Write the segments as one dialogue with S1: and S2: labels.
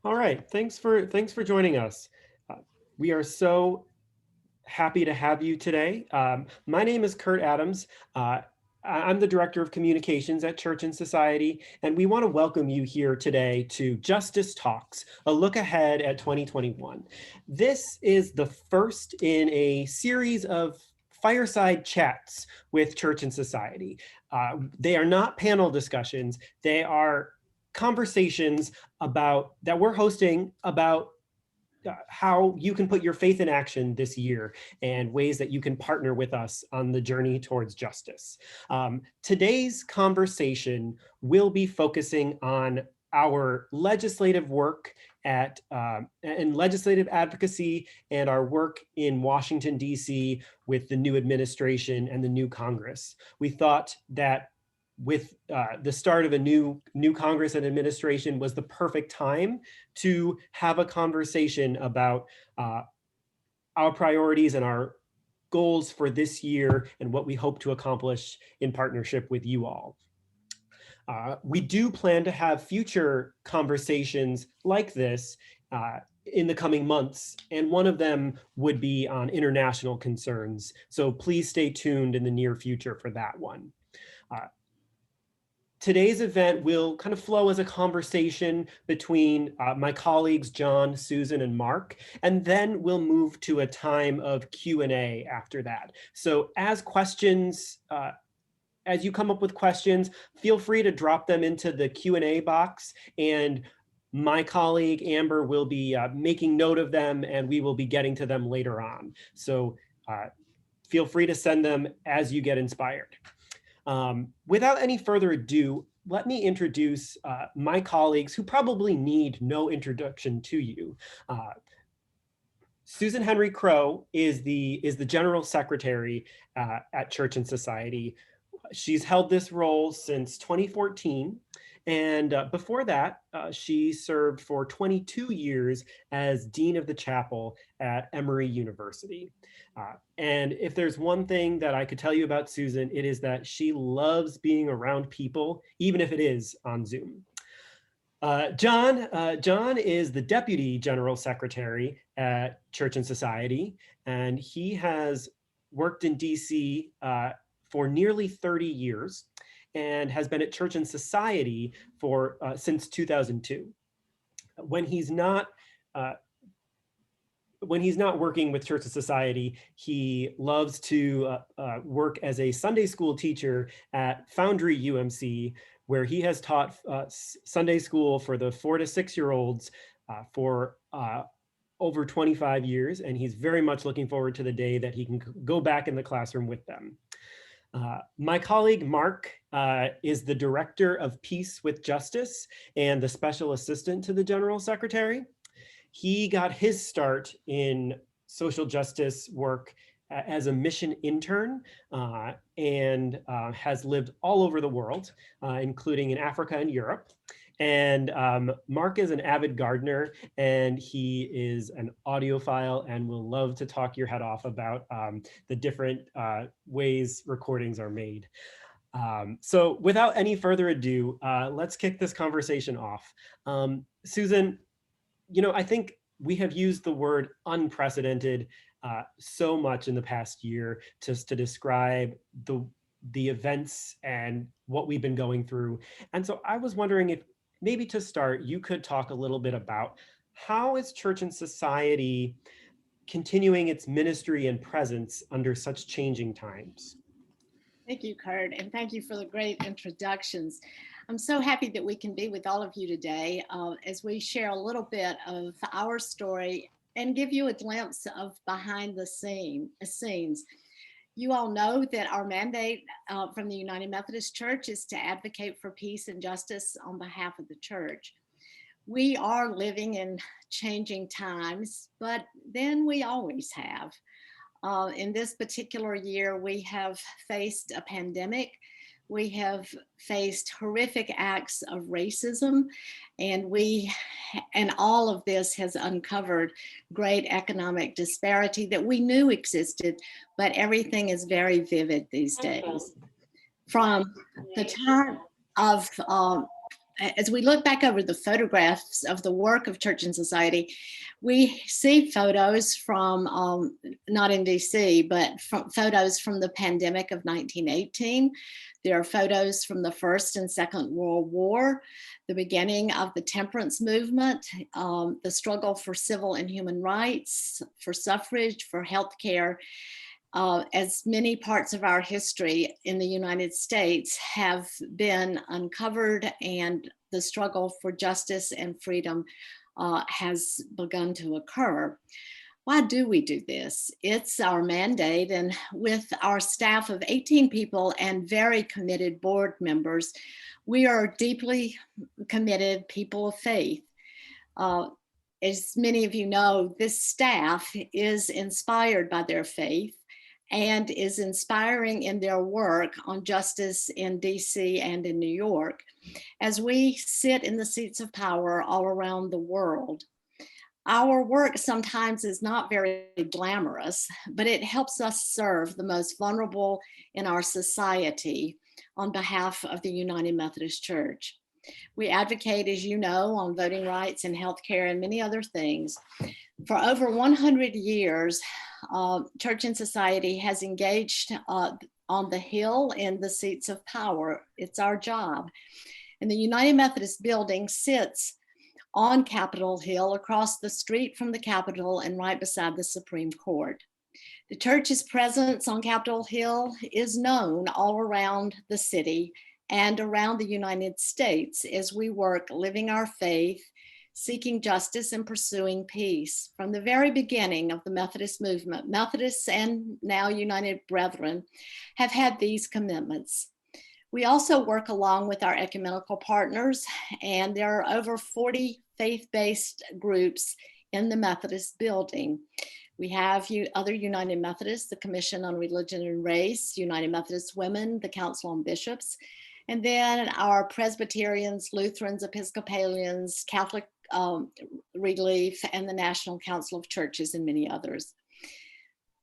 S1: All right, thanks for joining us. Uh, we are so happy to have you today. My name is Kurt Adams. I'm the Director of Communications at Church and Society, and we want to welcome you here today to Justice Talks, a look ahead at 2021. This is the first in a series of fireside chats with Church and Society. They are not panel discussions, they are conversations about that we're hosting about how you can put your faith in action this year and ways that you can partner with us on the journey towards justice. Today's conversation will be focusing on our legislative work and legislative advocacy and our work in Washington, D.C. with the new administration and the new Congress. We thought that with the start of a new Congress and administration was the perfect time to have a conversation about our priorities and our goals for this year and what we hope to accomplish in partnership with you all. We do plan to have future conversations like this in the coming months, and one of them would be on international concerns. So please stay tuned in the near future for that one. Today's event will kind of flow as a conversation between my colleagues, John, Susan, and Mark, and then we'll move to a time of Q&A after that. So as you come up with questions, feel free to drop them into the Q&A box, and my colleague, Amber, will be making note of them, and we will be getting to them later on. So feel free to send them as you get inspired. Without any further ado, let me introduce my colleagues who probably need no introduction to you. Susan Henry Crow is the General Secretary at Church and Society. She's held this role since 2014. And before that, she served for 22 years as Dean of the Chapel at Emory University. And if there's one thing that I could tell you about Susan, it is that she loves being around people, even if it is on Zoom. John is the Deputy General Secretary at Church and Society, and he has worked in DC for nearly 30 years and has been at Church and Society for since 2002. When he's not working with Church and Society, he loves to work as a Sunday school teacher at Foundry UMC, where he has taught Sunday school for the 4 to 6 year olds for over 25 years, and he's very much looking forward to the day that he can go back in the classroom with them. My colleague Mark is the Director of Peace with Justice and the Special Assistant to the General Secretary. He got his start in social justice work as a mission intern and has lived all over the world, including in Africa and Europe. And Mark is an avid gardener, and he is an audiophile and will love to talk your head off about the different ways recordings are made. So without any further ado, let's kick this conversation off. Susan, I think we have used the word unprecedented so much in the past year just to describe the events and what we've been going through. And so I was wondering if maybe to start, you could talk a little bit about how is Church and Society continuing its ministry and presence under such changing times?
S2: Thank you, Kurt, and thank you for the great introductions. I'm so happy that we can be with all of you today as we share a little bit of our story and give you a glimpse of behind the scenes. You all know that our mandate from the United Methodist Church is to advocate for peace and justice on behalf of the church. We are living in changing times, but then we always have. In this particular year, we have faced a pandemic. We have faced horrific acts of racism, and all of this has uncovered great economic disparity that we knew existed, but everything is very vivid these days. From the time of as we look back over the photographs of the work of Church and Society, we see photos from, not in DC, but from photos from the pandemic of 1918. There are photos from the First and Second World War, the beginning of the temperance movement, the struggle for civil and human rights, for suffrage, for healthcare. As many parts of our history in the United States have been uncovered, and the struggle for justice and freedom has begun to occur. Why do we do this? It's our mandate, and with our staff of 18 people and very committed board members, we are deeply committed people of faith. As many of you know, this staff is inspired by their faith and is inspiring in their work on justice in DC and in New York, as we sit in the seats of power all around the world. Our work sometimes is not very glamorous, but it helps us serve the most vulnerable in our society on behalf of the United Methodist Church. We advocate, as you know, on voting rights and healthcare and many other things. For over 100 years, Church and Society has engaged on the Hill in the seats of power. It's our job. And the United Methodist building sits on Capitol Hill, across the street from the Capitol and right beside the Supreme Court. The church's presence on Capitol Hill is known all around the city and around the United States as we work living our faith, seeking justice and pursuing peace. From the very beginning of the Methodist movement, Methodists and now United Brethren have had these commitments. We also work along with our ecumenical partners, and there are over 40 faith-based groups in the Methodist building. We have other United Methodists, the Commission on Religion and Race, United Methodist Women, the Council on Bishops, and then our Presbyterians, Lutherans, Episcopalians, Catholic Relief, and the National Council of Churches, and many others.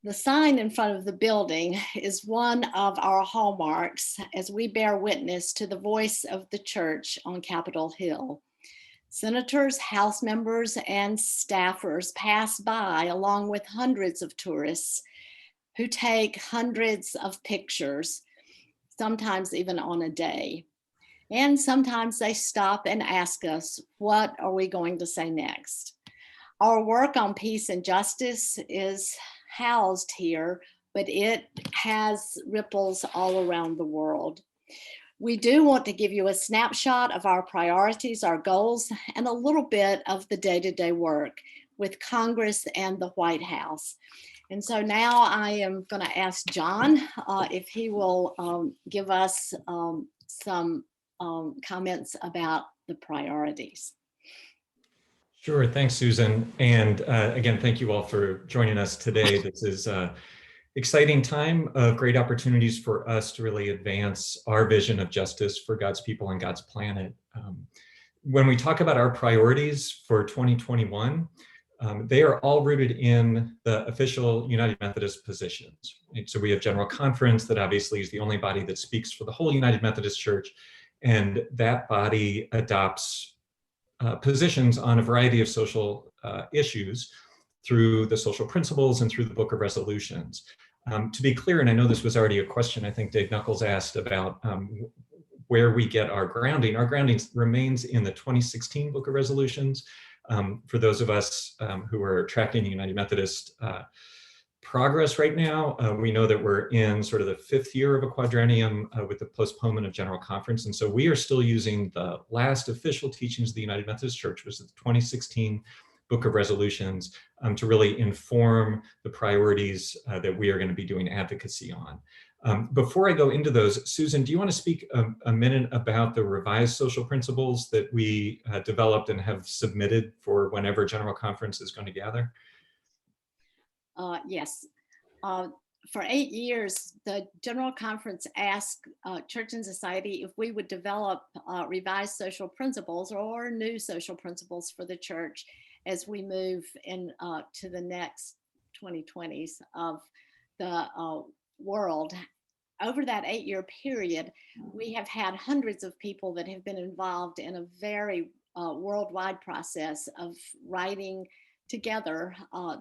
S2: The sign in front of the building is one of our hallmarks as we bear witness to the voice of the church on Capitol Hill. Senators, House members, and staffers pass by along with hundreds of tourists who take hundreds of pictures, sometimes even on a day. And sometimes they stop and ask us, what are we going to say next? Our work on peace and justice is housed here, but it has ripples all around the world. We do want to give you a snapshot of our priorities, our goals, and a little bit of the day-to-day work with Congress and the White House. And so now I am going to ask John if he will give us some comments about the priorities.
S3: Sure. Thanks, Susan. And again, thank you all for joining us today. This is an exciting time of great opportunities for us to really advance our vision of justice for God's people and God's planet. When we talk about our priorities for 2021, they are all rooted in the official United Methodist positions. And so we have General Conference that obviously is the only body that speaks for the whole United Methodist Church. And that body adopts positions on a variety of social issues through the social principles and through the Book of Resolutions. To be clear, and I know this was already a question I think Dave Knuckles asked about where we get our grounding remains in the 2016 Book of Resolutions. For those of us who are tracking the United Methodist progress right now, we know that we're in sort of the 5th year of a quadrennium with the postponement of General Conference. And so we are still using the last official teachings of the United Methodist Church, which is the 2016 Book of Resolutions, to really inform the priorities that we are going to be doing advocacy on. Before I go into those, Susan, do you want to speak a minute about the revised social principles that we developed and have submitted for whenever General Conference is going to gather?
S2: Yes. For 8 years, the General Conference asked Church and Society if we would develop revised social principles or new social principles for the church as we move in to the next 2020s of the world. over that 8-year period, we have had hundreds of people that have been involved in a very worldwide process of writing together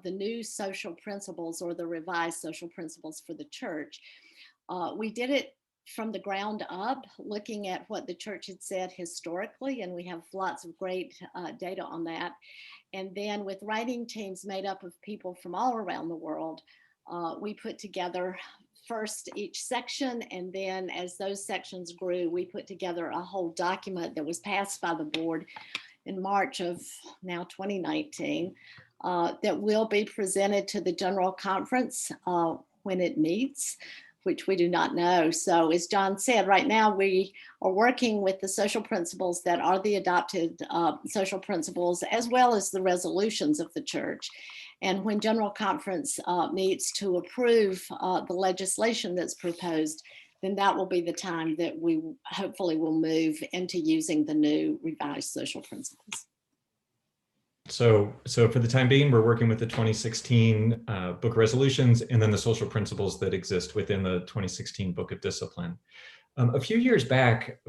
S2: the new social principles or the revised social principles for the church. We did it from the ground up, looking at what the church had said historically, and we have lots of great data on that. And then with writing teams made up of people from all around the world, we put together first each section, and then as those sections grew, we put together a whole document that was passed by the board in March of now 2019 that will be presented to the General Conference when it meets, which we do not know. So as John said, right now we are working with the social principles that are the adopted social principles, as well as the resolutions of the church. And when General Conference meets to approve the legislation that's proposed, then that will be the time that we hopefully will move into using the new revised social principles.
S3: So for the time being, we're working with the 2016 Book of Resolutions and then the social principles that exist within the 2016 Book of Discipline. A few years back,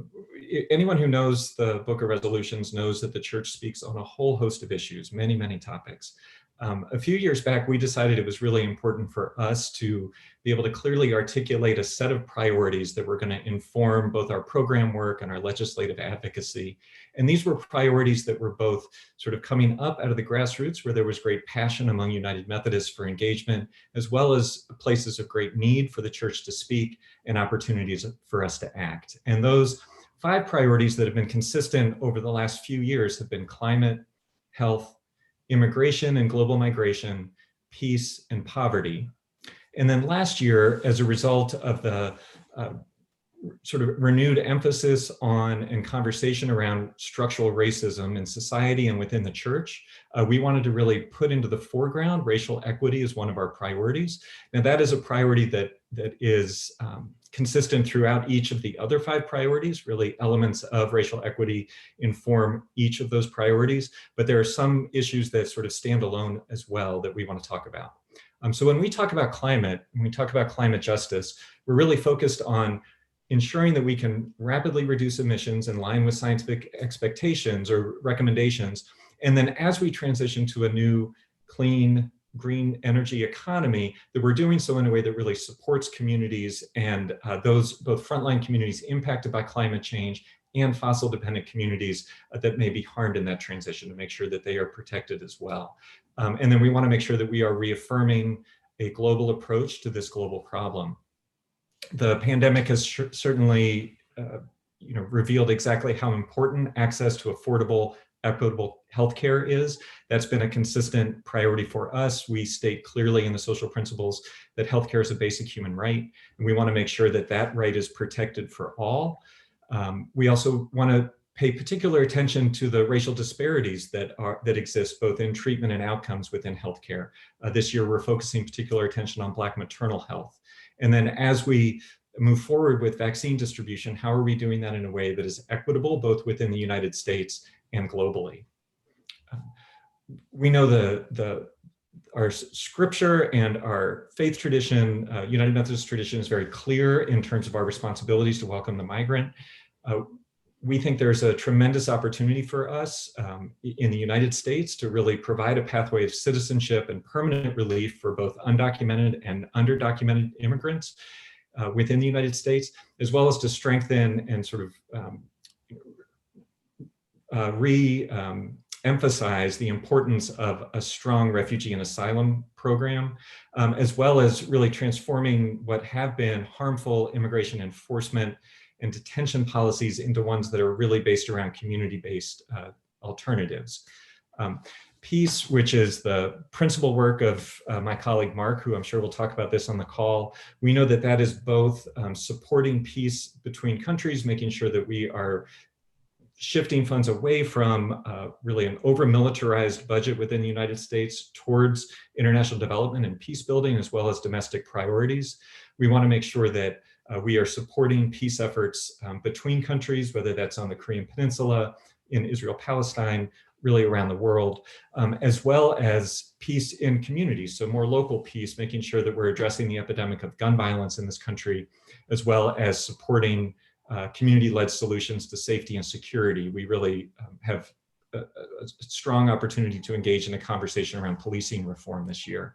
S3: anyone who knows the Book of Resolutions knows that the church speaks on a whole host of issues, many, many topics. A few years back, we decided it was really important for us to be able to clearly articulate a set of priorities that were going to inform both our program work and our legislative advocacy. And these were priorities that were both sort of coming up out of the grassroots, where there was great passion among United Methodists for engagement, as well as places of great need for the church to speak and opportunities for us to act. And those 5 priorities that have been consistent over the last few years have been climate, health, immigration and global migration, peace, and poverty. And then last year, as a result of the sort of renewed emphasis on and conversation around structural racism in society and within the church, we wanted to really put into the foreground racial equity as one of our priorities. Now that is a priority that is consistent throughout each of the other 5 priorities. Really, elements of racial equity inform each of those priorities, but there are some issues that sort of stand alone as well that we want to talk about. So when we talk about climate, when we talk about climate justice, we're really focused on ensuring that we can rapidly reduce emissions in line with scientific expectations or recommendations. And then as we transition to a new clean, green energy economy, that we're doing so in a way that really supports communities and those both frontline communities impacted by climate change and fossil dependent communities that may be harmed in that transition, to make sure that they are protected as well. And then we want to make sure that we are reaffirming a global approach to this global problem. The pandemic has certainly revealed exactly how important access to affordable, equitable healthcare is. That's been a consistent priority for us. We state clearly in the social principles that healthcare is a basic human right, and we want to make sure that that right is protected for all. We also want to pay particular attention to the racial disparities that exist both in treatment and outcomes within healthcare. This year, we're focusing particular attention on Black maternal health. And then as we move forward with vaccine distribution, how are we doing that in a way that is equitable, both within the United States and globally? We know our scripture and our faith tradition, United Methodist tradition, is very clear in terms of our responsibilities to welcome the migrant. We think there's a tremendous opportunity for us in the United States to really provide a pathway of citizenship and permanent relief for both undocumented and underdocumented immigrants within the United States, as well as to strengthen and sort of re-emphasize the importance of a strong refugee and asylum program, as well as really transforming what have been harmful immigration enforcement and detention policies into ones that are really based around community-based alternatives. Peace, which is the principal work of my colleague Mark, who I'm sure will talk about this on the call. We know that that is both supporting peace between countries, making sure that we are shifting funds away from really an over-militarized budget within the United States towards international development and peace building, as well as domestic priorities. We want to make sure that we are supporting peace efforts between countries, whether that's on the Korean Peninsula, in Israel-Palestine, really around the world, as well as peace in communities. So more local peace, making sure that we're addressing the epidemic of gun violence in this country, as well as supporting community-led solutions to safety and security. We really have a strong opportunity to engage in a conversation around policing reform this year.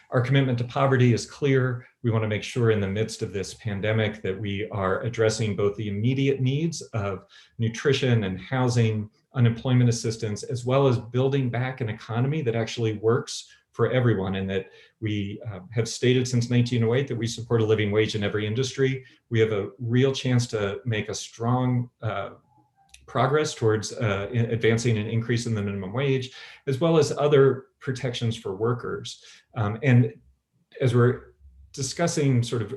S3: Our commitment to poverty is clear. We want to make sure in the midst of this pandemic that we are addressing both the immediate needs of nutrition and housing, unemployment assistance, as well as building back an economy that actually works for everyone, and that we have stated since 1908 that we support a living wage in every industry. We have a real chance to make a strong progress towards advancing an increase in the minimum wage, as well as other protections for workers. And as we're discussing sort of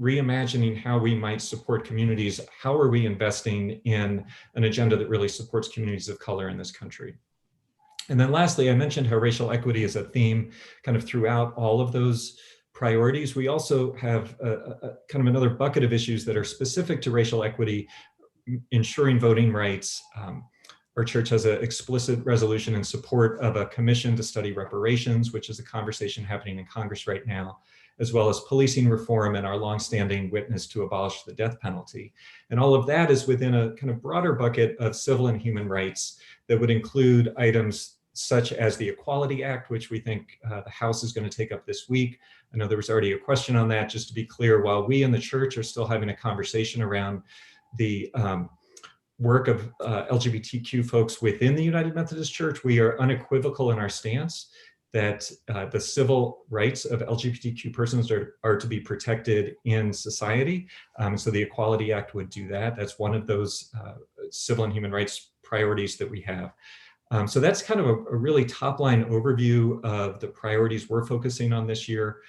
S3: reimagining how we might support communities, how are we investing in an agenda that really supports communities of color in this country? And then lastly, I mentioned how racial equity is a theme kind of throughout all of those priorities. We also have a kind of another bucket of issues that are specific to racial equity, ensuring voting rights. Our church has an explicit resolution in support of a commission to study reparations, which is a conversation happening in Congress right now, as well as policing reform and our longstanding witness to abolish the death penalty. And all of that is within a kind of broader bucket of civil and human rights that would include items such as the Equality Act, which we think the House is going to take up this week. I know there was already a question on that. Just to be clear, while we in the church are still having a conversation around the work of LGBTQ folks within the United Methodist Church, we are unequivocal in our stance that the civil rights of LGBTQ persons are to be protected in society. So the Equality Act would do that. That's one of those civil and human rights priorities that we have. So that's kind of a really top-line overview of the priorities we're focusing on this year.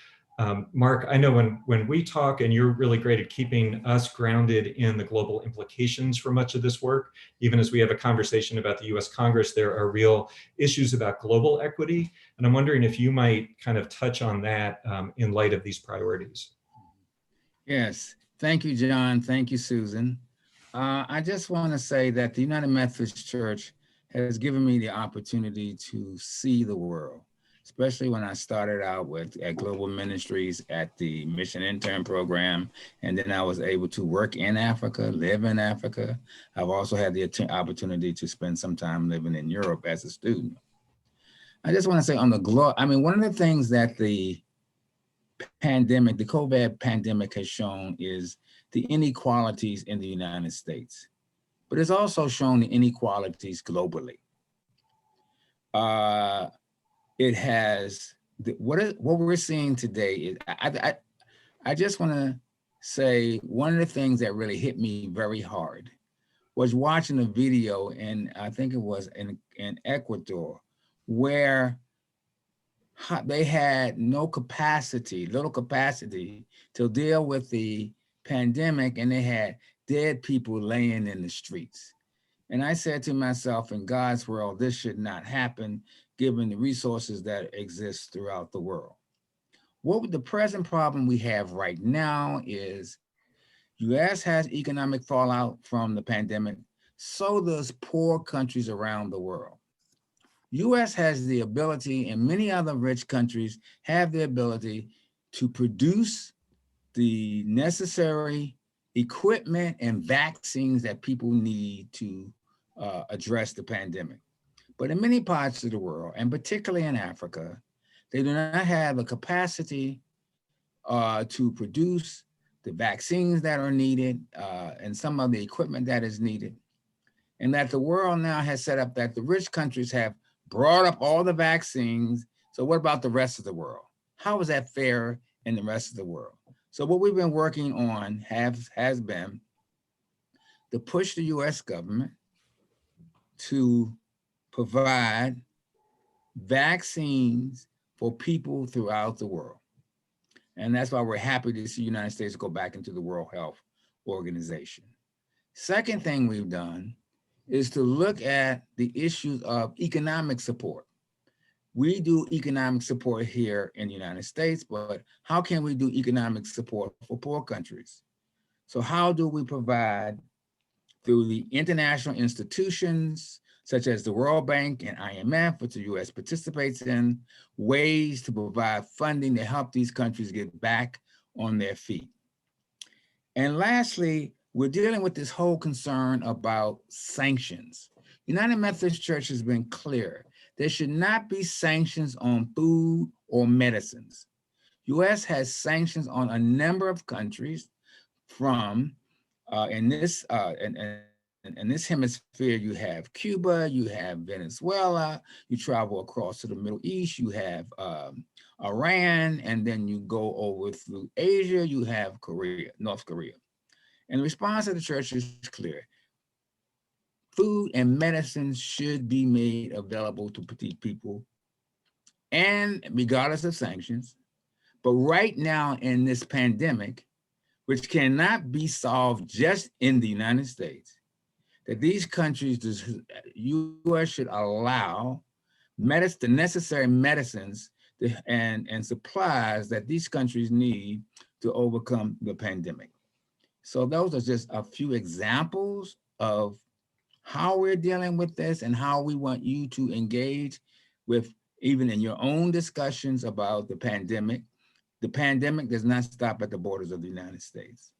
S3: Mark, I know when we talk, and you're really great at keeping us grounded in the global implications for much of this work, even as we have a conversation about the US Congress, there are real issues about global equity. And I'm wondering if you might kind of touch on that in light of these priorities.
S4: Yes, thank you, John. Thank you, Susan. I just want to say that the United Methodist Church has given me the opportunity to see the world, especially when I started out at Global Ministries at the Mission Intern Program, and then I was able to work in Africa, live in Africa. I've also had the opportunity to spend some time living in Europe as a student. I just want to say on the one of the things that the pandemic, the COVID pandemic has shown is the inequalities in the United States, but it's also shown the inequalities globally. It has, what we're seeing today is, I just want to say one of the things that really hit me very hard was watching a video in, I think it was in Ecuador, where they had little capacity to deal with the pandemic, and they had dead people laying in the streets. And I said to myself, in God's world, this should not happen, given the resources that exist throughout the world. What the present problem we have right now is US has economic fallout from the pandemic, so does poor countries around the world. US has the ability, and many other rich countries have the ability to produce the necessary equipment and vaccines that people need to address the pandemic. But in many parts of the world, and particularly in Africa, they do not have the capacity to produce the vaccines that are needed and some of the equipment that is needed. And that the world now has set up that the rich countries have brought up all the vaccines. So what about the rest of the world? How is that fair in the rest of the world? So what we've been working on has been to push the US government to provide vaccines for people throughout the world. And that's why we're happy to see the United States go back into the World Health Organization. Second thing we've done is to look at the issues of economic support. We do economic support here in the United States, but how can we do economic support for poor countries? So how do we provide through the international institutions such as the World Bank and IMF, which the US participates in, ways to provide funding to help these countries get back on their feet. And lastly, we're dealing with this whole concern about sanctions. United Methodist Church has been clear. There should not be sanctions on food or medicines. US has sanctions on a number of countries from, in this hemisphere, you have Cuba, you have Venezuela, you travel across to the Middle East, you have Iran, and then you go over through Asia, you have Korea, North Korea. And the response of the church is clear. Food and medicines should be made available to these people, and regardless of sanctions. But right now in this pandemic, which cannot be solved just in the United States, that these countries, the US should allow the necessary medicines and supplies that these countries need to overcome the pandemic. So those are just a few examples of how we're dealing with this and how we want you to engage with, even in your own discussions about the pandemic. The pandemic does not stop at the borders of the United States.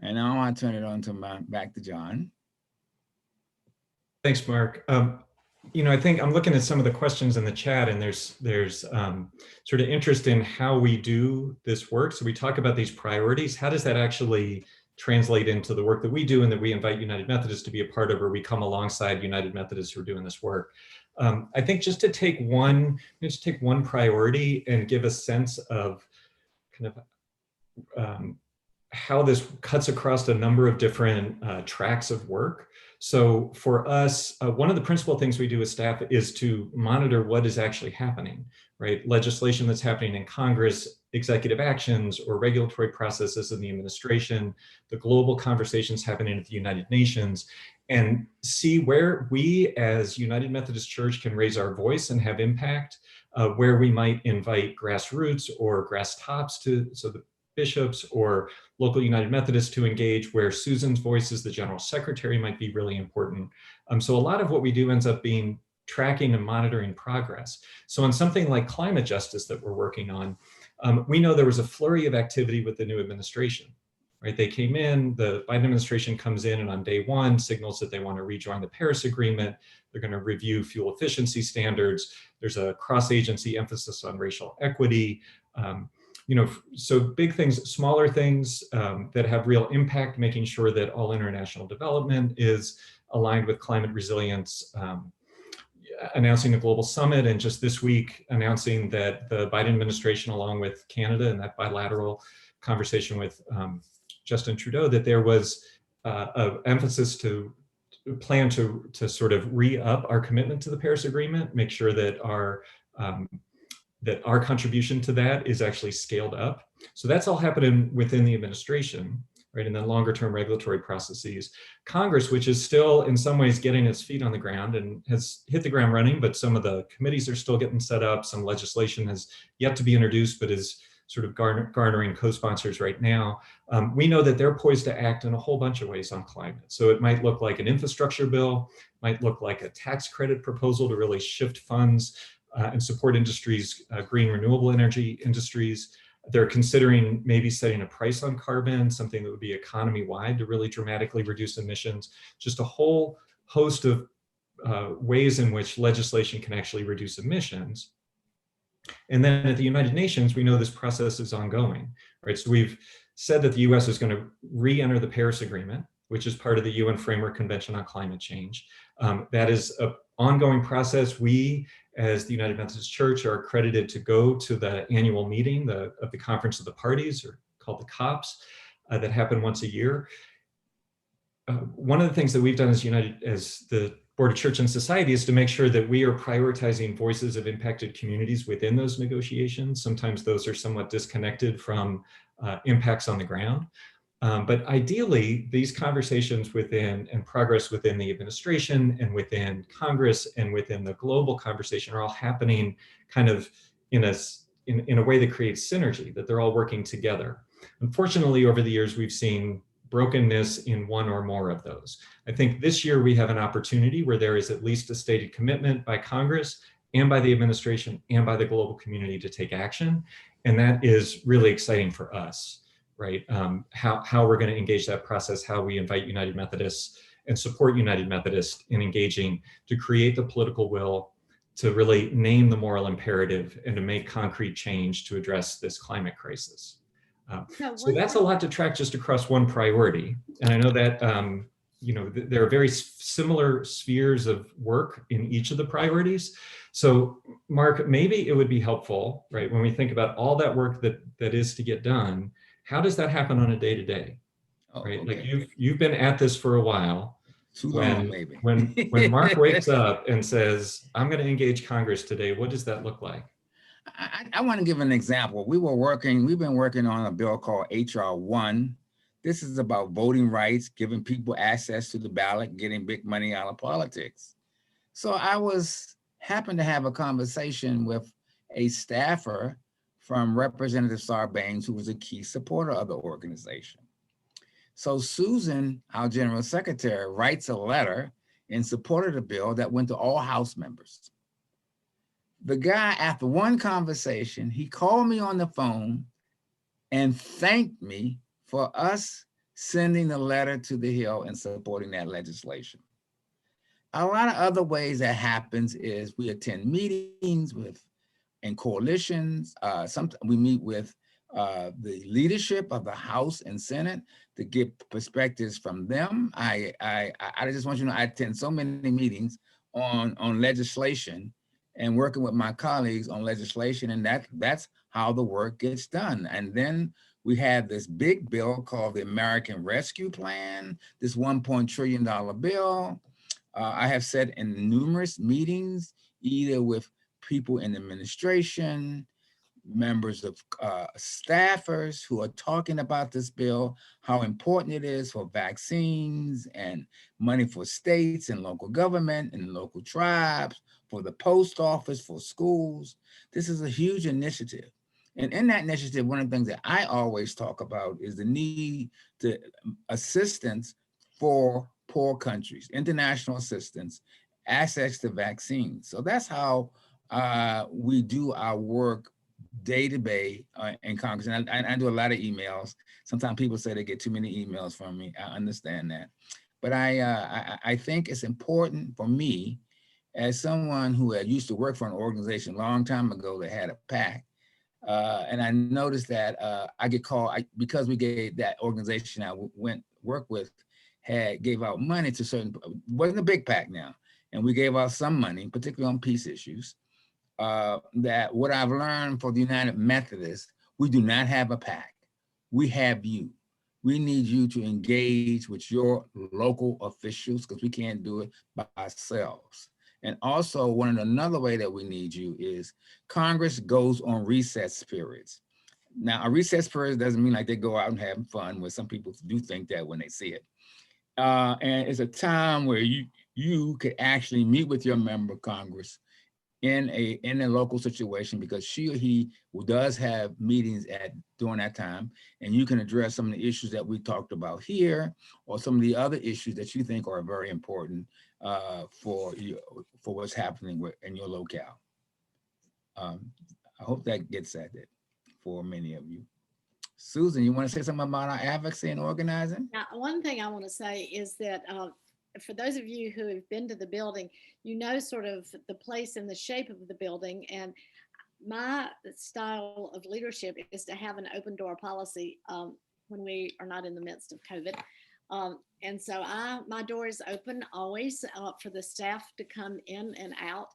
S4: And now I want to turn it on to back to John.
S3: Thanks, Mark. I think I'm looking at some of the questions in the chat, and there's sort of interest in how we do this work. So we talk about these priorities. How does that actually translate into the work that we do and that we invite United Methodist to be a part of, or we come alongside United Methodists who are doing this work? I think just to take one priority and give a sense of kind of how this cuts across a number of different tracks of work. So for us, one of the principal things we do as staff is to monitor what is actually happening, right? Legislation that's happening in Congress, executive actions or regulatory processes in the administration, the global conversations happening at the United Nations, and see where we as United Methodist Church can raise our voice and have impact, where we might invite grassroots or grass tops so the bishops or local United Methodists to engage, where Susan's voice as the General Secretary might be really important. So a lot of what we do ends up being tracking and monitoring progress. So on something like climate justice that we're working on, we know there was a flurry of activity with the new administration, right? They came in, the Biden administration comes in, and on day one signals that they want to rejoin the Paris Agreement. They're going to review fuel efficiency standards. There's a cross-agency emphasis on racial equity. So big things, smaller things that have real impact, making sure that all international development is aligned with climate resilience, announcing a global summit, and just this week announcing that the Biden administration, along with Canada and that bilateral conversation with Justin Trudeau, that there was an emphasis to plan to sort of re-up our commitment to the Paris Agreement, make sure that our contribution to that is actually scaled up. So that's all happening within the administration, right? And then longer term regulatory processes. Congress, which is still in some ways getting its feet on the ground and has hit the ground running, but some of the committees are still getting set up. Some legislation has yet to be introduced, but is sort of garnering co-sponsors right now. We know that they're poised to act in a whole bunch of ways on climate. So it might look like an infrastructure bill, might look like a tax credit proposal to really shift funds and support industries, green renewable energy industries. They're considering maybe setting a price on carbon, something that would be economy-wide to really dramatically reduce emissions. Just a whole host of ways in which legislation can actually reduce emissions. And then at the United Nations, we know this process is ongoing, right? So we've said that the US is going to re-enter the Paris Agreement, which is part of the UN Framework Convention on Climate Change. That is an ongoing process. We, as the United Methodist Church, are accredited to go to the annual meeting of the Conference of the Parties, or called the COPs, that happen once a year. One of the things that we've done as the Board of Church and Society is to make sure that we are prioritizing voices of impacted communities within those negotiations. Sometimes those are somewhat disconnected from impacts on the ground. But ideally, these conversations within and progress within the administration and within Congress and within the global conversation are all happening kind of in a way that creates synergy, that they're all working together. Unfortunately, over the years, we've seen brokenness in one or more of those. I think this year we have an opportunity where there is at least a stated commitment by Congress and by the administration and by the global community to take action. And that is really exciting for us, right? How we're going to engage that process, how we invite United Methodists and support United Methodists in engaging to create the political will to really name the moral imperative and to make concrete change to address this climate crisis. So that's a lot to track just across one priority. And I know that there are very similar spheres of work in each of the priorities. So Mark, maybe it would be helpful, right, when we think about all that work that is to get done, how does that happen on a day-to-day? Right?
S4: Okay.
S3: Like you've been at this for a while.
S4: Too long, maybe.
S3: When Mark wakes up and says, I'm going to engage Congress today, what does that look like?
S4: I want to give an example. We've been working on a bill called HR 1. This is about voting rights, giving people access to the ballot, getting big money out of politics. So I happened to have a conversation with a staffer from Representative Sarbanes, who was a key supporter of the organization. So Susan, our general secretary, writes a letter in support of the bill that went to all House members. The guy, after one conversation, he called me on the phone and thanked me for us sending the letter to the Hill and supporting that legislation. A lot of other ways that happens is we attend meetings and coalitions. We meet with the leadership of the House and Senate to get perspectives from them. I just want you to know I attend so many meetings on legislation and working with my colleagues on legislation, and that's how the work gets done. And then we have this big bill called the American Rescue Plan, this $1 trillion bill. I have said in numerous meetings, either with people in administration, members of staffers who are talking about this bill, how important it is for vaccines and money for states and local government and local tribes, for the post office, for schools. This is a huge initiative. And in that initiative, one of the things that I always talk about is the need to assistance for poor countries, international assistance, access to vaccines. So that's how we do our work day to day in Congress. And I do a lot of emails. Sometimes people say they get too many emails from me. I understand that. But I think it's important for me, as someone who had used to work for an organization a long time ago that had a PAC, and I noticed that I get called, because we gave that organization I work with, gave out money to certain, wasn't a big PAC now, and we gave out some money, particularly on peace issues, that what I've learned for the United Methodist, we do not have a PAC. We have you. We need you to engage with your local officials because we can't do it by ourselves. And also another way that we need you is Congress goes on recess periods. Now, a recess period doesn't mean like they go out and have fun, where some people do think that when they see it. And it's a time where you could actually meet with your member of Congress in a local situation, because she or he does have meetings during that time, and you can address some of the issues that we talked about here, or some of the other issues that you think are very important for what's happening in your locale. I hope that gets at it for many of you. Susan, you want to say something about our advocacy and organizing?
S2: Now, one thing I want to say is that for those of you who have been to the building, you know sort of the place and the shape of the building. And my style of leadership is to have an open door policy when we are not in the midst of COVID. And so my door is open always for the staff to come in and out.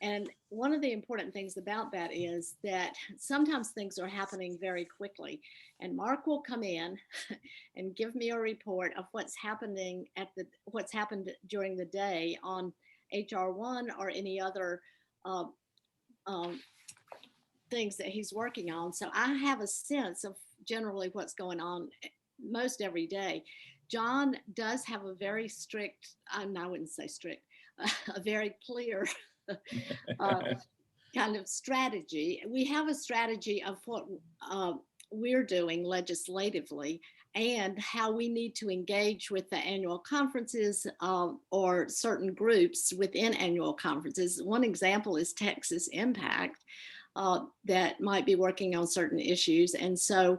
S2: And one of the important things about that is that sometimes things are happening very quickly, and Mark will come in and give me a report of what's happened during the day on HR 1 or any other things that he's working on. So I have a sense of generally what's going on most every day. John does have a very strict, I wouldn't say strict, a very clear kind of strategy. We have a strategy of what we're doing legislatively, and how we need to engage with the annual conferences or certain groups within annual conferences. One example is Texas Impact that might be working on certain issues. And so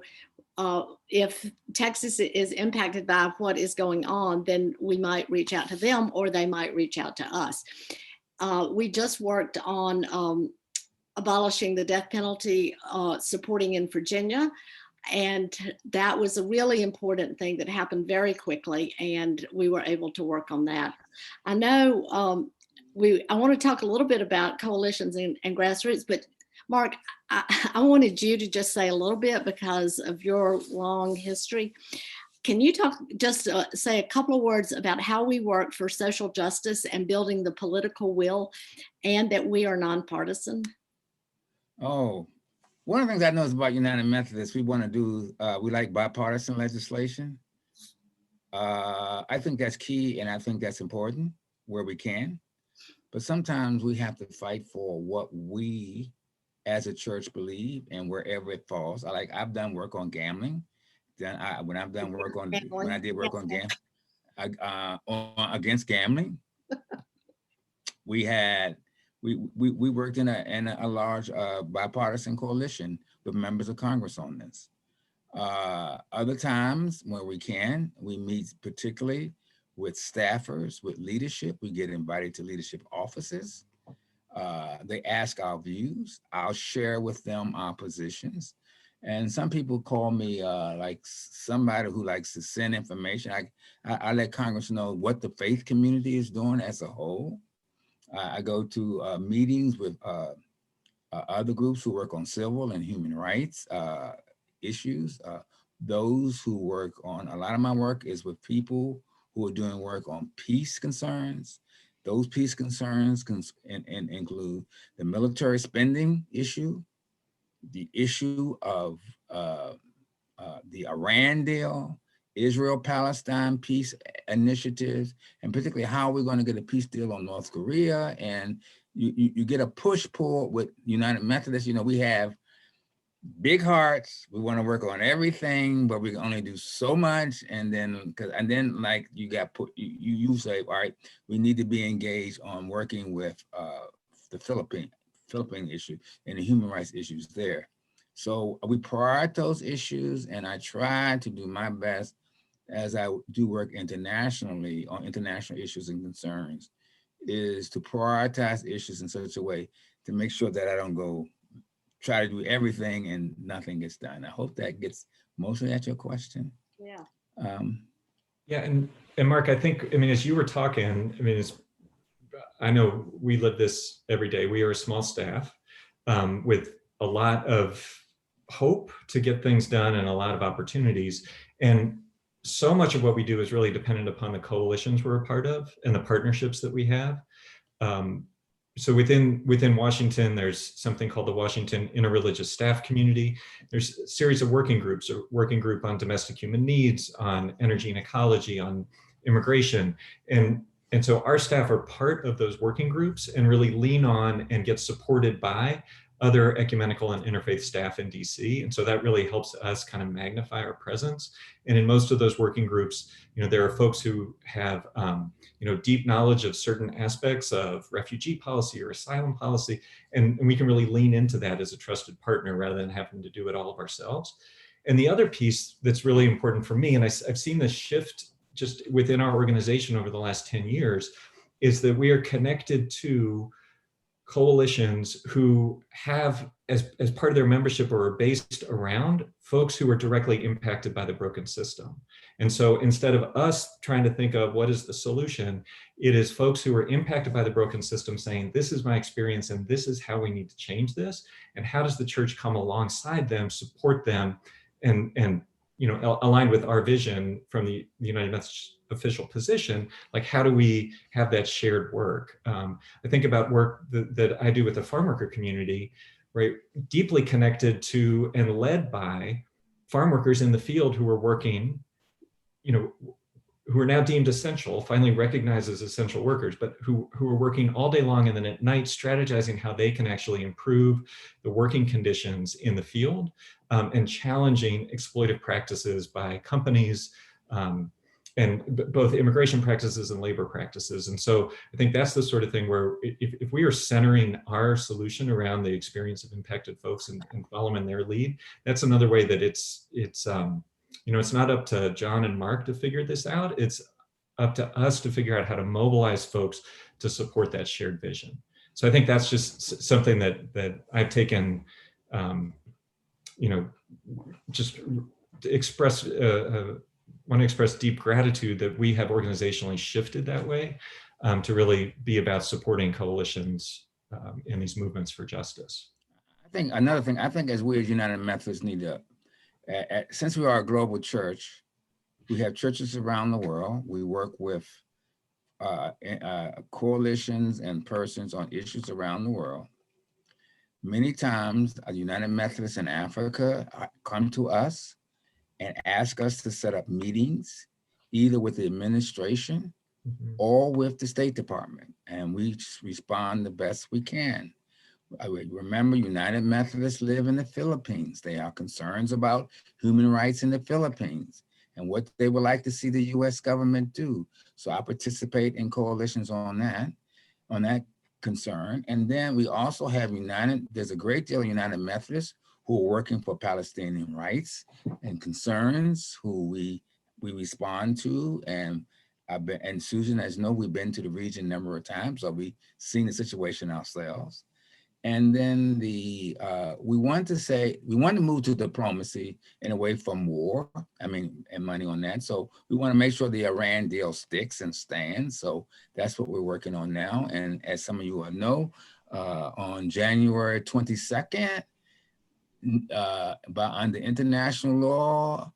S2: if Texas is impacted by what is going on, then we might reach out to them or they might reach out to us. We just worked on abolishing the death penalty, supporting in Virginia. And that was a really important thing that happened very quickly, and we were able to work on that. I know I want to talk a little bit about coalitions and grassroots, but Mark, I wanted you to just say a little bit because of your long history. Can you say a couple of words about how we work for social justice and building the political will, and that we are nonpartisan?
S4: Oh, one of the things I know is about United Methodist, we want to do, we like bipartisan legislation. I think that's key, and I think that's important where we can. But sometimes we have to fight for what we as a church believe and wherever it falls. I've done work on gambling. When I did work on gambling, against gambling, we worked in a large bipartisan coalition with members of Congress on this. Other times where we can, we meet particularly with staffers, with leadership. We get invited to leadership offices. They ask our views. I'll share with them our positions. And some people call me like somebody who likes to send information. I let Congress know what the faith community is doing as a whole. I go to meetings with other groups who work on civil and human rights issues. Those who work on, a lot of my work is with people who are doing work on peace concerns. Those peace concerns include the military spending issue, the issue of the Iran deal, Israel-Palestine peace initiatives, and particularly how we're going to get a peace deal on North Korea. And you get a push-pull with United Methodist. You know, we have big hearts. We want to work on everything, but we can only do so much. And then like you say, all right, we need to be engaged on working with the Philippine issue and the human rights issues there. So we prioritize those issues, and I try to do my best as I do work internationally on international issues and concerns, is to prioritize issues in such a way to make sure that I don't go try to do everything and nothing gets done. I hope that gets mostly at your question.
S2: Yeah.
S3: Yeah, and Mark, I think, as you were talking, I know we live this every day. We are a small staff with a lot of hope to get things done and a lot of opportunities. And so much of what we do is really dependent upon the coalitions we're a part of and the partnerships that we have. So within Washington, there's something called the Washington Interreligious Staff Community. There's a series of working groups, a working group on domestic human needs, on energy and ecology, on immigration. And so our staff are part of those working groups and really lean on and get supported by other ecumenical and interfaith staff in DC. And so that really helps us kind of magnify our presence. And in most of those working groups, there are folks who have, deep knowledge of certain aspects of refugee policy or asylum policy. And we can really lean into that as a trusted partner rather than having to do it all of ourselves. And the other piece that's really important for me, and I've seen this shift just within our organization over the last 10 years, is that we are connected to coalitions who have as part of their membership or are based around folks who are directly impacted by the broken system. And so instead of us trying to think of what is the solution, it is folks who are impacted by the broken system saying, this is my experience and this is how we need to change this. And how does the church come alongside them, support them, and aligned with our vision from the United Methodist official position, like how do we have that shared work? I think about work that I do with the farm worker community, right? Deeply connected to and led by farm workers in the field who are working, who are now deemed essential, finally recognized as essential workers, but who are working all day long and then at night strategizing how they can actually improve the working conditions in the field, and challenging exploitive practices by companies, and both immigration practices and labor practices. And so I think that's the sort of thing where if we are centering our solution around the experience of impacted folks and following their lead, that's another way that it's not up to John and Mark to figure this out. It's up to us to figure out how to mobilize folks to support that shared vision. So I think that's just something that I've taken, just to express, want to express deep gratitude that we have organizationally shifted that way, to really be about supporting coalitions in these movements for justice.
S4: I think another thing, as we as United Methodists need to, since we are a global church, we have churches around the world. We work with coalitions and persons on issues around the world. Many times, United Methodists in Africa come to us and ask us to set up meetings, either with the administration or with the State Department, and we respond the best we can. Remember, United Methodists live in the Philippines. They have concerns about human rights in the Philippines and what they would like to see the U.S. government do. So I participate in coalitions on that concern. And then we also have there's a great deal of United Methodists who are working for Palestinian rights and concerns, who we respond to. And Susan, as you know, we've been to the region a number of times, so we've seen the situation ourselves. And then we want to move to diplomacy and away from war, and money on that. So we want to make sure the Iran deal sticks and stands. So that's what we're working on now. And as some of you will know, on January 22nd, under international law,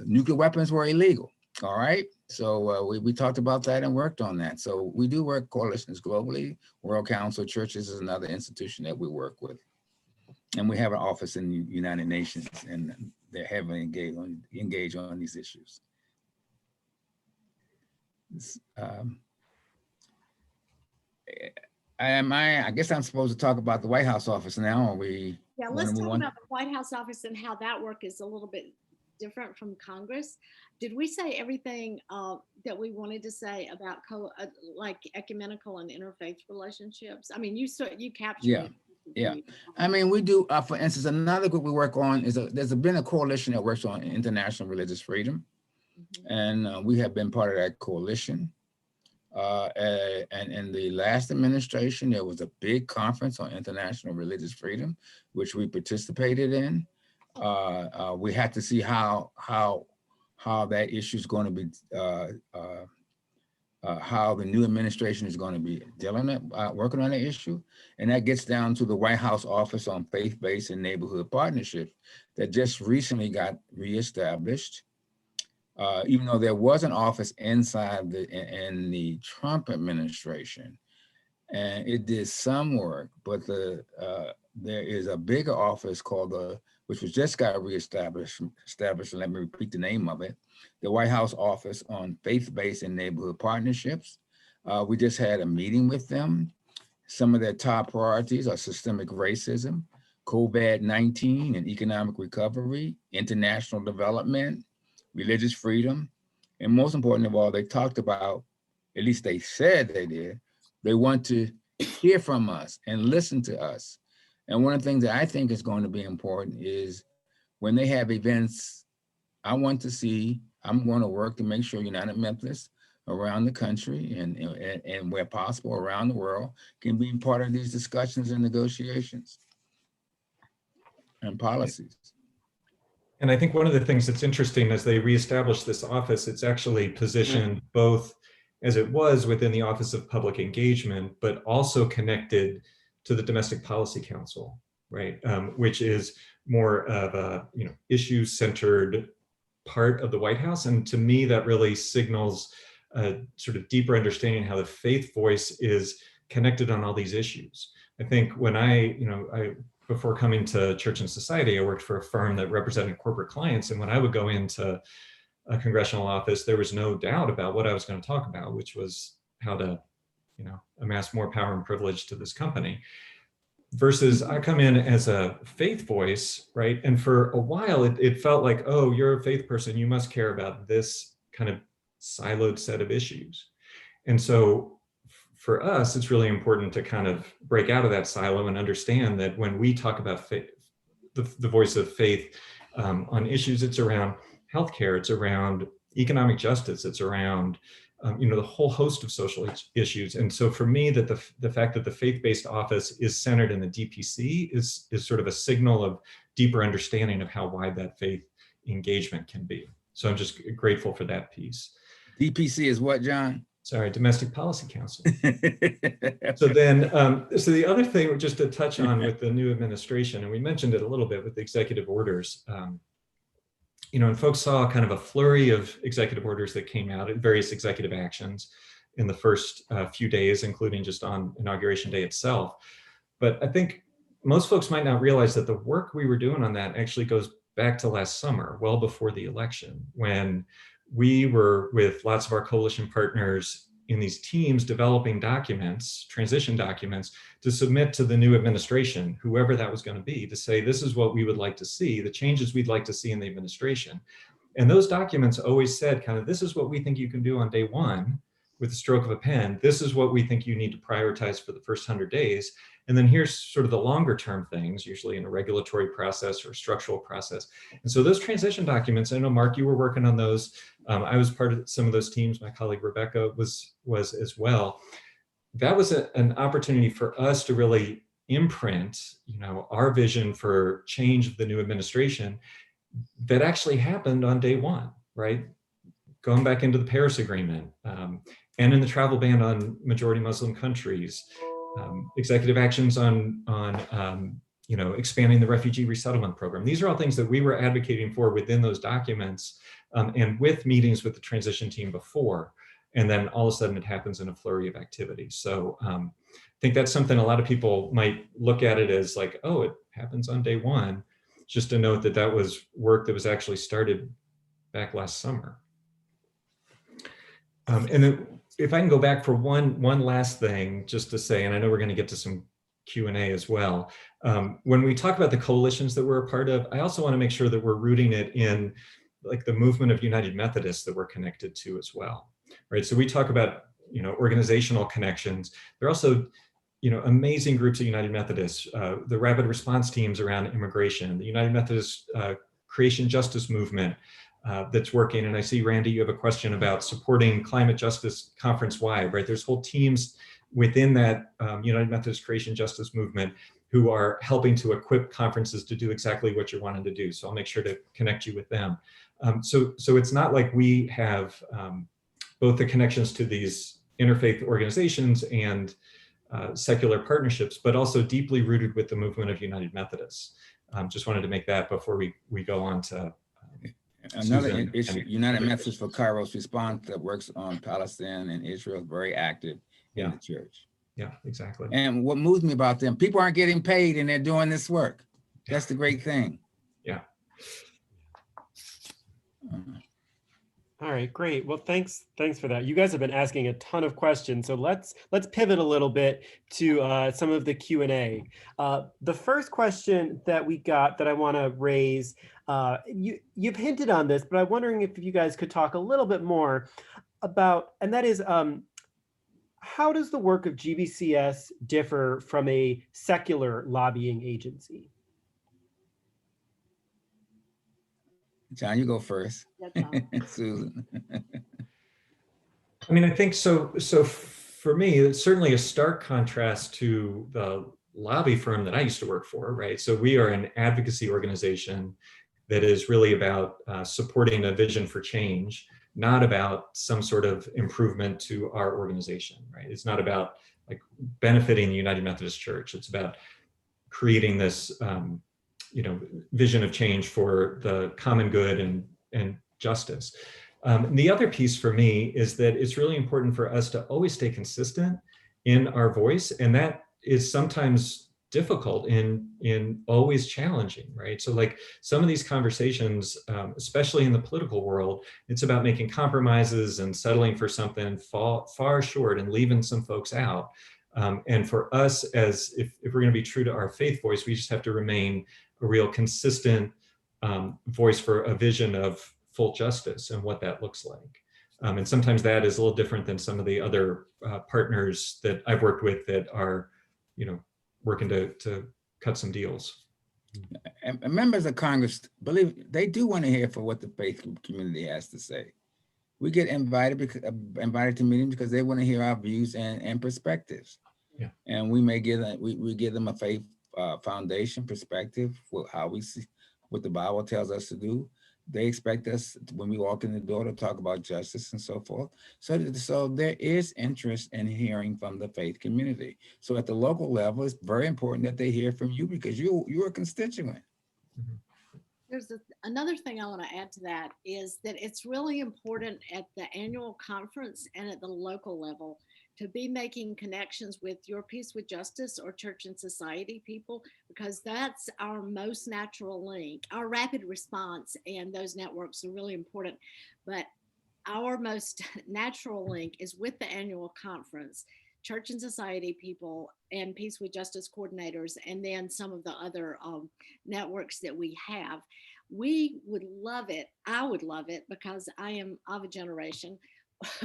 S4: nuclear weapons were illegal. All right. So we talked about that and worked on that. So we do work coalitions globally. World Council of Churches is another institution that we work with. And we have an office in the United Nations, and they're heavily engaged on these issues. I guess I'm supposed to talk about the White House office now, or we?
S2: Yeah, let's talk about the White House office and how that work is a little bit different from Congress. Did we say everything that we wanted to say about like ecumenical and interfaith relationships? I mean, you captured it.
S4: Yeah. I mean, we do, for instance, another group we work on is there's been a coalition that works on international religious freedom. And we have been part of that coalition. And in the last administration, there was a big conference on international religious freedom, which we participated in. We have to see how that issue is going to be, how the new administration is going to be working on the issue. And that gets down to the White House Office on Faith-Based and Neighborhood Partnerships that just recently got reestablished. Even though there was an office inside in the Trump administration, and it did some work, but there is a bigger office called which was just got reestablished, and let me repeat the name of it, the White House Office on Faith-Based and Neighborhood Partnerships. We just had a meeting with them. Some of their top priorities are systemic racism, COVID-19 and economic recovery, international development, religious freedom, and most important of all, they talked about, at least they said they did, they want to hear from us and listen to us. And one of the things that I think is going to be important is when they have events, I'm going to work to make sure United Methodists around the country and where possible around the world can be part of these discussions and negotiations and policies.
S3: And I think one of the things that's interesting as they reestablish this office, it's actually positioned both as it was within the Office of Public Engagement, but also connected to the Domestic Policy Council, right? Which is more of a issue-centered part of the White House. And to me, that really signals a sort of deeper understanding how the faith voice is connected on all these issues. I think when before coming to Church and Society, I worked for a firm that represented corporate clients. And when I would go into a congressional office, there was no doubt about what I was going to talk about, which was how to, amass more power and privilege to this company. Versus I come in as a faith voice, right? And for a while, it felt like, oh, you're a faith person, you must care about this kind of siloed set of issues. And so for us, it's really important to kind of break out of that silo and understand that when we talk about faith, the voice of faith on issues, it's around healthcare, it's around economic justice, it's around the whole host of social issues. And so for me, that the fact that the faith-based office is centered in the DPC is sort of a signal of deeper understanding of how wide that faith engagement can be. So I'm just grateful for that piece.
S4: DPC is what, John?
S3: Sorry, Domestic Policy Council. So then, so the other thing, just to touch on with the new administration, and we mentioned it a little bit with the executive orders, and folks saw kind of a flurry of executive orders that came out at various executive actions in the first few days, including just on Inauguration Day itself. But I think most folks might not realize that the work we were doing on that actually goes back to last summer, well before the election, when we were with lots of our coalition partners in these teams developing documents, transition documents, to submit to the new administration, whoever that was going to be, to say, this is what we would like to see, the changes we'd like to see in the administration. And those documents always said kind of, this is what we think you can do on day one with the stroke of a pen. This is what we think you need to prioritize for the first 100 days. And then here's sort of the longer term things, usually in a regulatory process or structural process. And so those transition documents, I know, Mark, you were working on those. I was part of some of those teams. My colleague Rebecca was as well. That was an opportunity for us to really imprint, our vision for change of the new administration that actually happened on day one, right? Going back into the Paris Agreement, and in the travel ban on majority Muslim countries, executive actions on expanding the refugee resettlement program. These are all things that we were advocating for within those documents, and with meetings with the transition team before. And then all of a sudden it happens in a flurry of activity. So I think that's something a lot of people might look at it as like, oh, it happens on day one. Just to note that that was work that was actually started back last summer. And then if I can go back for one last thing, just to say, and I know we're going to get to some Q&A as well. When we talk about the coalitions that we're a part of, I also want to make sure that we're rooting it in like the movement of United Methodist that we're connected to as well, right? So we talk about, organizational connections. There are also, amazing groups at United Methodist, the rapid response teams around immigration, the United Methodist Creation Justice Movement, that's working. And I see, Randy, you have a question about supporting climate justice conference-wide, right? There's whole teams within that United Methodist Creation Justice Movement who are helping to equip conferences to do exactly what you're wanting to do. So I'll make sure to connect you with them. So it's not like we have both the connections to these interfaith organizations and secular partnerships, but also deeply rooted with the movement of United Methodists. Just wanted to make that before we go on to
S4: another issue. United Methodist for Kairos Response that works on Palestine and Israel, very active in the church.
S3: Yeah, exactly.
S4: And what moves me about them, people aren't getting paid and they're doing this work. That's the great thing.
S3: Yeah.
S1: All right, great. Well, thanks for that. You guys have been asking a ton of questions, so let's pivot a little bit to some of the Q&A. The first question that we got that I want to raise, you've hinted on this, but I'm wondering if you guys could talk a little bit more about, and that is, how does the work of GBCS differ from a secular lobbying agency?
S4: John, you go first.
S2: That's
S4: Susan.
S3: I mean, I think so for me, it's certainly a stark contrast to the lobby firm that I used to work for, right? So we are an advocacy organization that is really about supporting a vision for change, not about some sort of improvement to our organization, right? It's not about like benefiting the United Methodist Church. It's about creating this vision of change for the common good and justice. The other piece for me is that it's really important for us to always stay consistent in our voice. And that is sometimes difficult and always challenging, right? So like some of these conversations, especially in the political world, it's about making compromises and settling for something far short and leaving some folks out. And for us, as if we're going to be true to our faith voice, we just have to remain a real consistent voice for a vision of full justice and what that looks like. And sometimes that is a little different than some of the other partners that I've worked with that are, working to cut some deals.
S4: And members of Congress, believe they do want to hear for what the faith community has to say. We get invited to meetings because they want to hear our views and perspectives.
S3: Yeah.
S4: And we may give them, we give them a faith foundation perspective for how we see what the Bible tells us to do. They expect us when we walk in the door to talk about justice and so forth. So there is interest in hearing from the faith community. So at the local level, it's very important that they hear from you because you're a constituent.
S2: There's another thing I want to add to that is that it's really important at the annual conference and at the local level to be making connections with your Peace with Justice or Church and Society people, because that's our most natural link. Our rapid response and those networks are really important, but our most natural link is with the annual conference, Church and Society people, and Peace with Justice coordinators, and then some of the other networks that we have. We would love it. I would love it because I am of a generation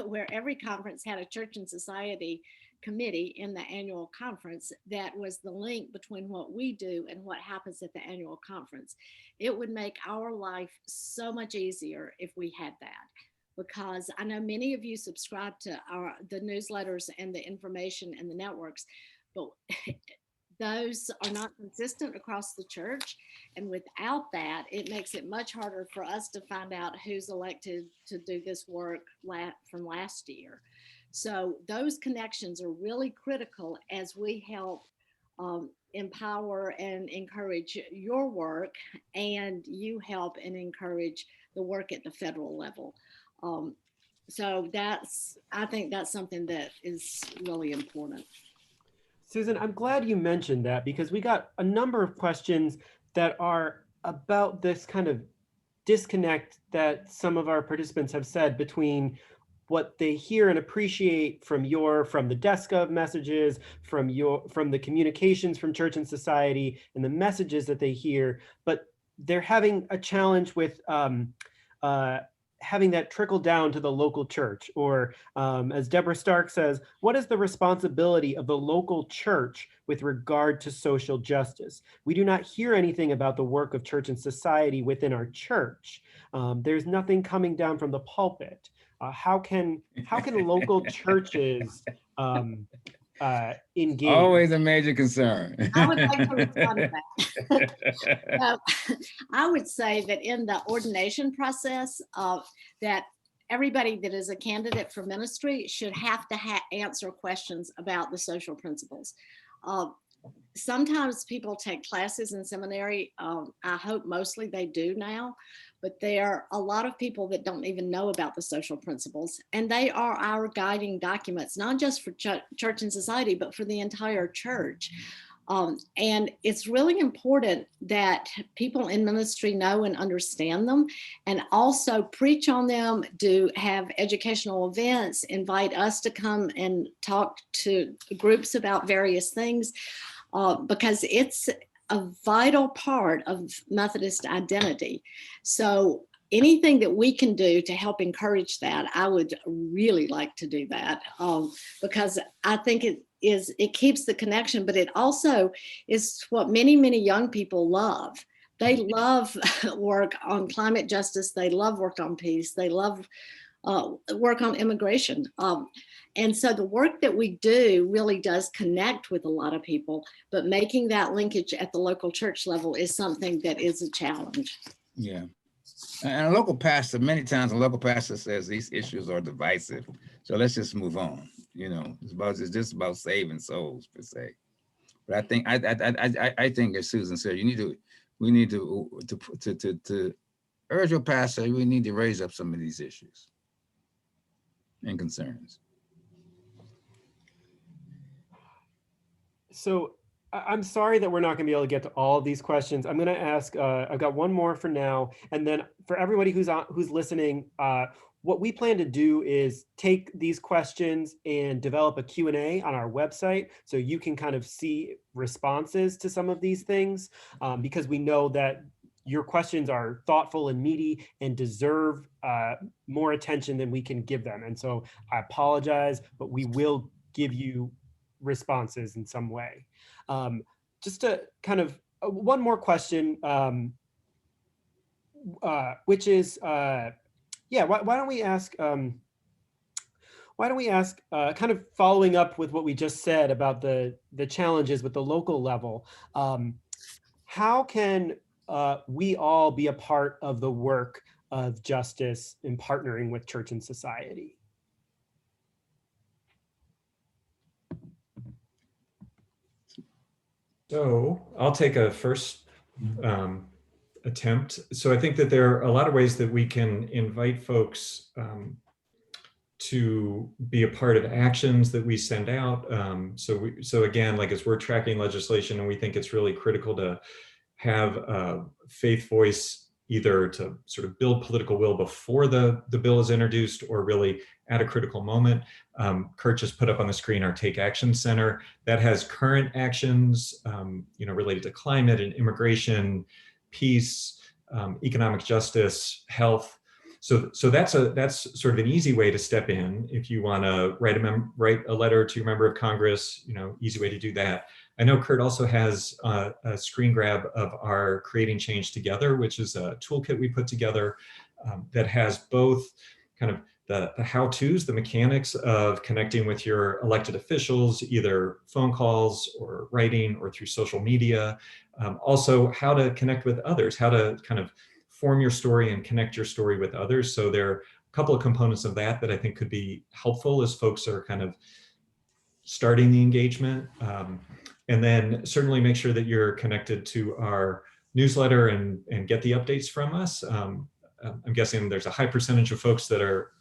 S2: where every conference had a Church and Society committee in the annual conference that was the link between what we do and what happens at the annual conference. It would make our life so much easier if we had that, because I know many of you subscribe to the newsletters and the information and the networks, but those are not consistent across the church. And without that, it makes it much harder for us to find out who's elected to do this work from last year. So those connections are really critical as we help empower and encourage your work, and you help and encourage the work at the federal level. So I think that's something that is really important.
S1: Susan, I'm glad you mentioned that because we got a number of questions that are about this kind of disconnect that some of our participants have said between what they hear and appreciate from the desk of messages, from the communications from Church and Society, and the messages that they hear, but they're having a challenge with having that trickle down to the local church, or as Deborah Stark says, what is the responsibility of the local church with regard to social justice? We do not hear anything about the work of Church and Society within our church. There's nothing coming down from the pulpit. How can local churches engage?
S4: Always a major concern.
S2: I would like to respond to that. I would say that in the ordination process, that everybody that is a candidate for ministry should have to answer questions about the social principles. Sometimes people take classes in seminary. I hope mostly they do now, but there are a lot of people that don't even know about the social principles, and they are our guiding documents, not just for Church and Society, but for the entire church. And it's really important that people in ministry know and understand them, and also preach on them, have educational events, invite us to come and talk to groups about various things, because it's a vital part of Methodist identity. So anything that we can do to help encourage that, I would really like to do that, because I think it keeps the connection, but it also is what many, many young people love. They love work on climate justice. They love work on peace. They love work on immigration. And so the work that we do really does connect with a lot of people, but making that linkage at the local church level is something that is a challenge.
S4: Yeah. And a local pastor, many times a local pastor says these issues are divisive. So let's just move on. It's just about saving souls per se. But I think I think as Susan said, we need to urge your pastor, we need to raise up some of these issues and concerns.
S1: So I'm sorry that we're not going to be able to get to all of these questions. I'm going to ask, I've got one more for now. And then for everybody who's listening, what we plan to do is take these questions and develop a Q&A on our website so you can kind of see responses to some of these things, because we know that your questions are thoughtful and meaty and deserve more attention than we can give them. And so I apologize, but we will give you responses in some way. Just to kind of one more question, which is, yeah, why don't we ask, kind of following up with what we just said about the challenges with the local level, how can we all be a part of the work of justice in partnering with church and society?
S3: So I'll take a first attempt. So I think that there are a lot of ways that we can invite folks to be a part of actions that we send out. So again, like as we're tracking legislation, and we think it's really critical to have a faith voice, either to sort of build political will before the bill is introduced or really at a critical moment. Kurt just put up on the screen our Take Action Center that has current actions, related to climate and immigration, peace, economic justice, health. So that's sort of an easy way to step in if you want to write a letter to your member of Congress. Easy way to do that. I know Kurt also has a screen grab of our Creating Change Together, which is a toolkit we put together that has both kind of the how-tos, the mechanics of connecting with your elected officials, either phone calls or writing or through social media. Also how to connect with others, how to kind of form your story and connect your story with others. So there are a couple of components of that I think could be helpful as folks are kind of starting the engagement. And then certainly make sure that you're connected to our newsletter and get the updates from us. I'm guessing there's a high percentage of folks that are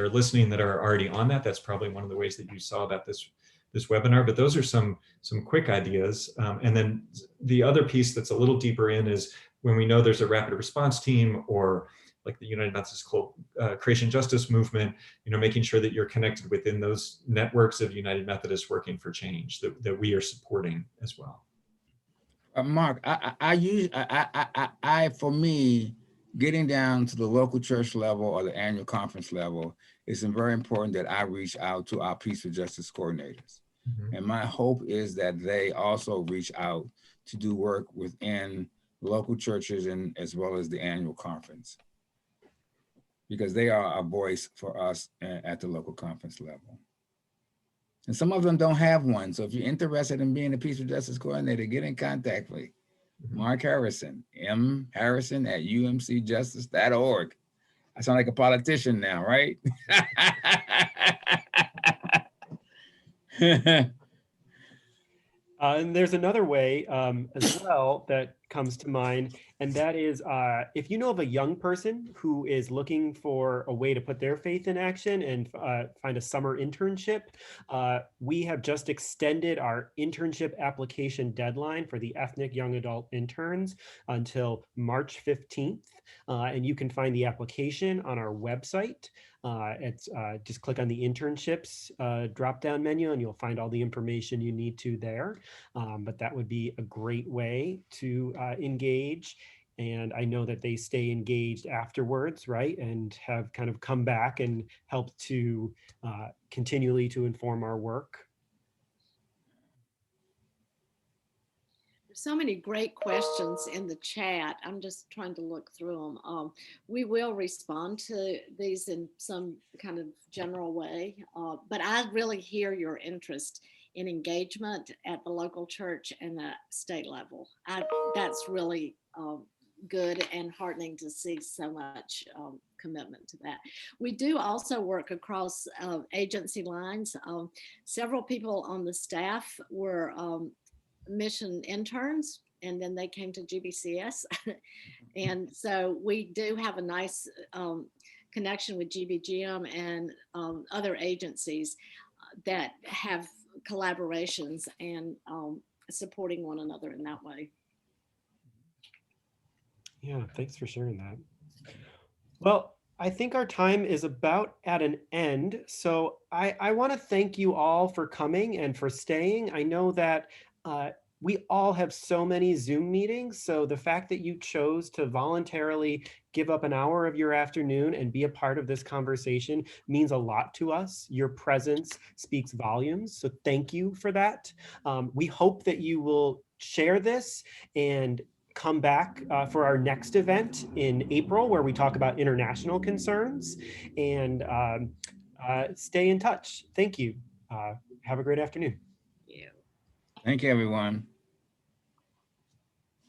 S3: listening that are already on that. That's probably one of the ways that you saw about this webinar, but those are some quick ideas. And then the other piece that's a little deeper in is when we know there's a rapid response team or like the United Methodist Creation Justice Movement, making sure that you're connected within those networks of United Methodists working for change that we are supporting as well.
S4: Mark, for me, getting down to the local church level or the annual conference level, it's very important that I reach out to our Peace for Justice coordinators. Mm-hmm. And my hope is that they also reach out to do work within local churches and as well as the annual conference, because they are a voice for us at the local conference level. And some of them don't have one. So if you're interested in being a Peace for Justice coordinator, get in contact with Mark Harrison, mharrison@umcjustice.org. I sound like a politician now, right?
S1: And there's another way as well that comes to mind, and that is if you know of a young person who is looking for a way to put their faith in action and find a summer internship, we have just extended our internship application deadline for the ethnic young adult interns until March 15th. And you can find the application on our website. It's just click on the internships drop-down menu and you'll find all the information you need to there. But that would be a great way to engage. And I know that they stay engaged afterwards, right? And have kind of come back and helped to continually to inform our work.
S2: So many great questions in the chat. I'm just trying to look through them. We will respond to these in some kind of general way, but I really hear your interest in engagement at the local church and the state level. That's really good and heartening to see so much commitment to that. We do also work across agency lines. Several people on the staff were mission interns, and then they came to GBCS. And so we do have a nice connection with GBGM and other agencies that have collaborations and supporting one another in that way.
S1: Yeah, thanks for sharing that. Well, I think our time is about at an end. So I want to thank you all for coming and for staying. I know that we all have so many Zoom meetings. So the fact that you chose to voluntarily give up an hour of your afternoon and be a part of this conversation means a lot to us. Your presence speaks volumes. So thank you for that. We hope that you will share this and come back for our next event in April, where we talk about international concerns, and stay in touch. Thank you. Have a great afternoon.
S2: Yeah.
S4: Thank you, everyone.